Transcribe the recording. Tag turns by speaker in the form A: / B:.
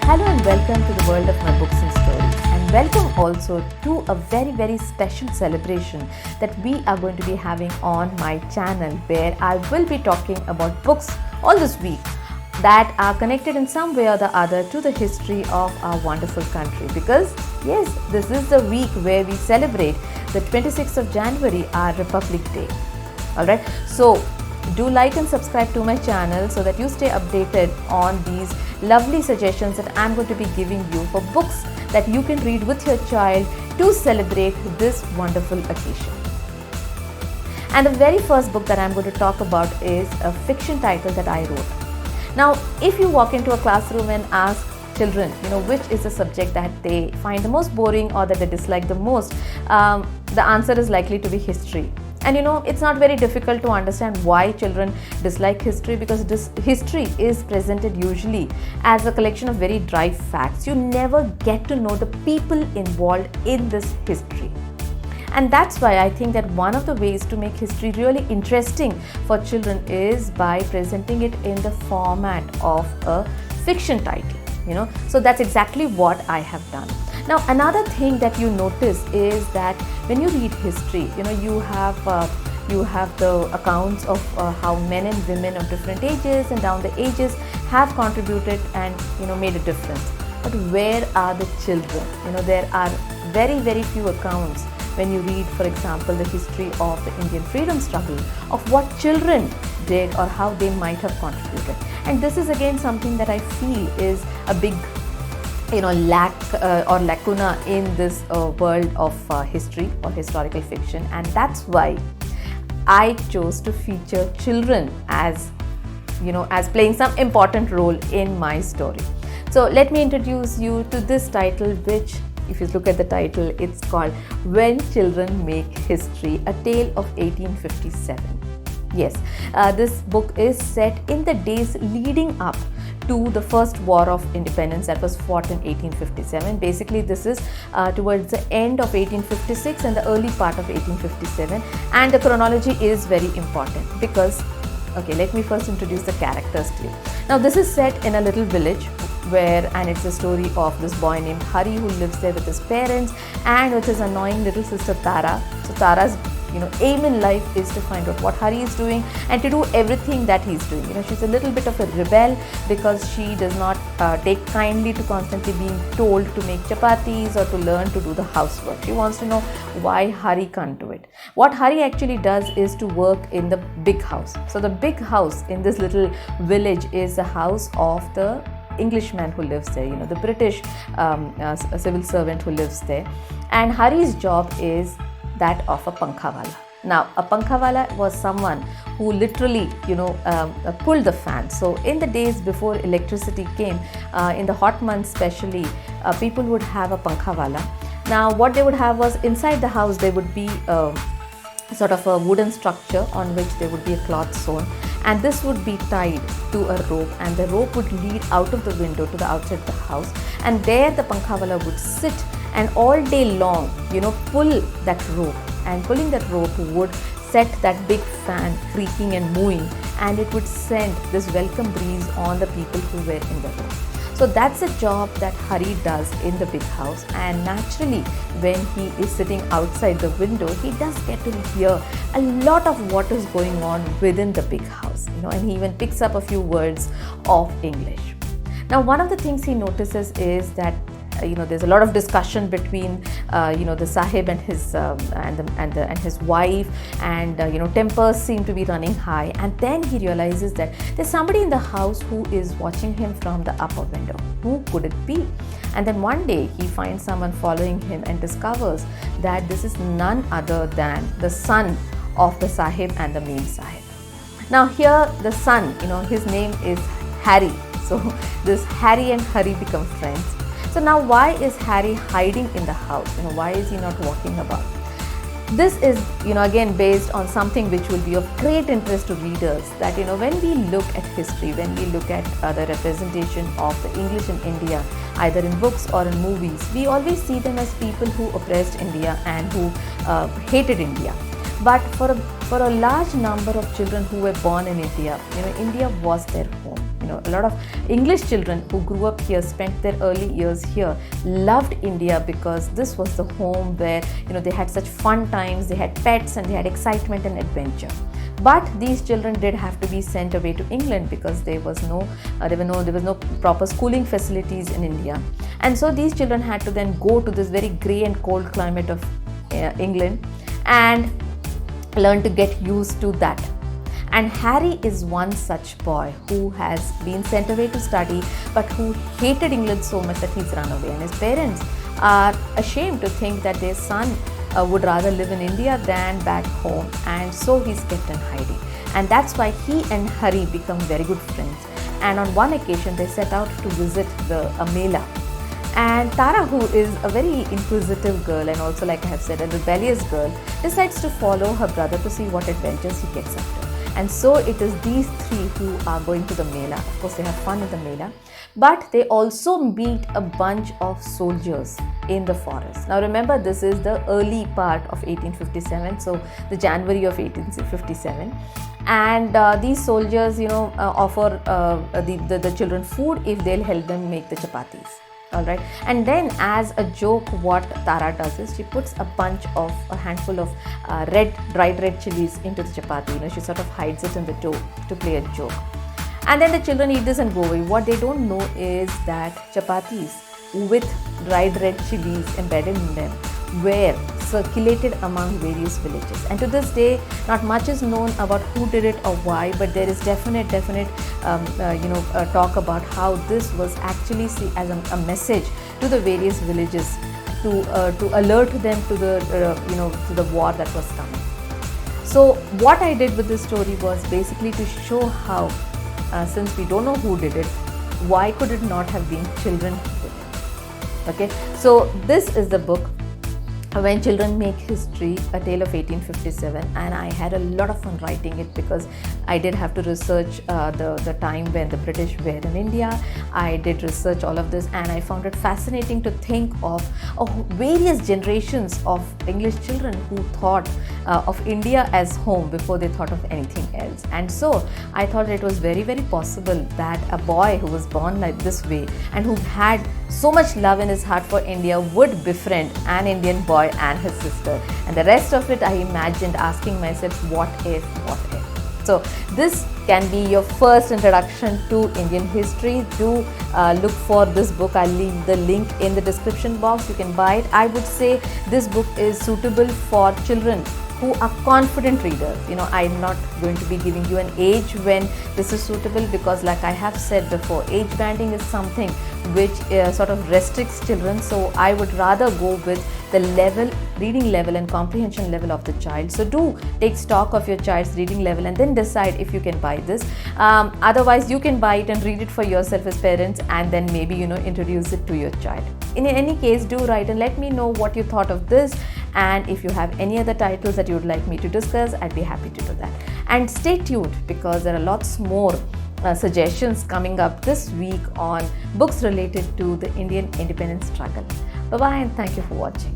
A: Hello and welcome to the world of my books and stories, and welcome also to a very special celebration that we are going to be having on my channel, where I will be talking about books all this week that are connected in some way or the other to the history of our wonderful country. Because yes, this is the week where we celebrate the 26th of January, our Republic Day. Alright, so do like and subscribe to my channel so that you stay updated on these lovely suggestions that I'm going to be giving you for books that you can read with your child to celebrate this wonderful occasion. And the very first book that I'm going to talk about is a fiction title that I wrote. Now, if you walk into a classroom and ask children, which is the subject that they find the most boring or that they dislike the most, the answer is likely to be history. And it's not very difficult to understand why children dislike history, because history is presented usually as a collection of very dry facts. You never get to know the people involved in this history. And that's why I think that one of the ways to make history really interesting for children is by presenting it in the format of a fiction title. So that's exactly what I have done. Now, another thing that you notice is that when you read history, you have the accounts of how men and women of different ages and down the ages have contributed and made a difference. But where are the children? There are very few accounts when you read, for example, the history of the Indian freedom struggle, of what children did or how they might have contributed. And this is again something that I feel is a big lack or lacuna in this world of history or historical fiction, and that's why I chose to feature children as playing some important role in my story. So let me introduce you to this title, which, if you look at the title, it's called When Children Make History, a Tale of 1857. Yes, this book is set in the days leading up to the first war of independence that was fought in 1857. Basically, this is towards the end of 1856 and the early part of 1857. And the chronology is very important because, okay, let me first introduce the characters to you. Now, this is set in a little village and it's a story of this boy named Hari who lives there with his parents and with his annoying little sister Tara. So Tara's aim in life is to find out what Hari is doing and to do everything that he's doing. She's a little bit of a rebel because she does not take kindly to constantly being told to make chapatis or to learn to do the housework. She wants to know why Hari can't do it. What Hari actually does is to work in the big house. So the big house in this little village is the house of the Englishman who lives there, the British civil servant who lives there. And Hari's job is that of a pankhawala. Now, a pankhawala was someone who literally, pulled the fan. So, in the days before electricity came, in the hot months especially, people would have a pankhawala. Now, what they would have was inside the house, there would be sort of a wooden structure on which there would be a cloth sewn, and this would be tied to a rope, and the rope would lead out of the window to the outside of the house, and there the pankhawala would sit and all day long pull that rope, and pulling that rope would set that big fan creaking and moving, and it would send this welcome breeze on the people who were in the room. So that's a job that Hari does in the big house, and naturally when he is sitting outside the window, he does get to hear a lot of what is going on within the big house, and he even picks up a few words of English. Now, one of the things he notices is that there's a lot of discussion between the Sahib and his and his wife, and tempers seem to be running high, and then he realizes that there's somebody in the house who is watching him from the upper window. Who could it be? And then one day he finds someone following him and discovers that this is none other than the son of the Sahib and the Mem Sahib. Now here the son, his name is Harry. So this Harry and Hari become friends. So now, why is Harry hiding in the house? Why is he not walking about? This is, again based on something which will be of great interest to readers, that, when we look at history, when we look at the representation of the English in India, either in books or in movies, we always see them as people who oppressed India and who hated India. But for a large number of children who were born in India, India was their home. a lot of English children who grew up here, spent their early years here, loved India because this was the home where they had such fun times, they had pets, and they had excitement and adventure. But these children did have to be sent away to England because there was no proper schooling facilities in India, and so these children had to then go to this very grey and cold climate of England and learn to get used to that. And Harry is one such boy who has been sent away to study, but who hated England so much that he's run away, and his parents are ashamed to think that their son would rather live in India than back home, and so he's kept in hiding. And that's why he and Harry become very good friends. And on one occasion they set out to visit a Mela. And Tara, who is a very inquisitive girl and also, like I have said, a rebellious girl, decides to follow her brother to see what adventures he gets up to. And so it is these three who are going to the Mela. Of course, they have fun in the Mela, but they also meet a bunch of soldiers in the forest. Now remember, this is the early part of 1857, so the January of 1857. And these soldiers, offer the children food if they'll help them make the chapatis. Alright, and then as a joke, what Tara does is she puts a handful of dried red chilies into the chapati. She sort of hides it in the dough to play a joke. And then the children eat this and go away. What they don't know is that chapatis with dried red chilies embedded in them were circulated among various villages, and to this day not much is known about who did it or why, but there is definite talk about how this was actually seen as a message to the various villages to alert them to the war that was coming. So what I did with this story was basically to show how since we don't know who did it, why could it not have been children who did it? Okay, so this is the book, When Children Make History, A Tale of 1857, and I had a lot of fun writing it because I did have to research the time when the British were in India. I did research all of this, and I found it fascinating to think of various generations of English children who thought of India as home before they thought of anything else. And so I thought it was very, very possible that a boy who was born like this way and who had so much love in his heart for India would befriend an Indian boy and his sister. And the rest of it I imagined asking myself, what if? So this can be your first introduction to Indian history. Do look for this book. I'll leave the link in the description box. You can buy it. I would say this book is suitable for children who are confident readers. I'm not going to be giving you an age when this is suitable, because like I have said before, age banding is something which sort of restricts children. So I would rather go with the reading level and comprehension level of the child. So do take stock of your child's reading level and then decide if you can buy this. Otherwise you can buy it and read it for yourself as parents, and then maybe introduce it to your child. In any case, do write and let me know what you thought of this, and if you have any other titles that you would like me to discuss, I'd be happy to do that. And stay tuned, because there are lots more suggestions coming up this week on books related to the Indian independence struggle. Bye bye, and thank you for watching.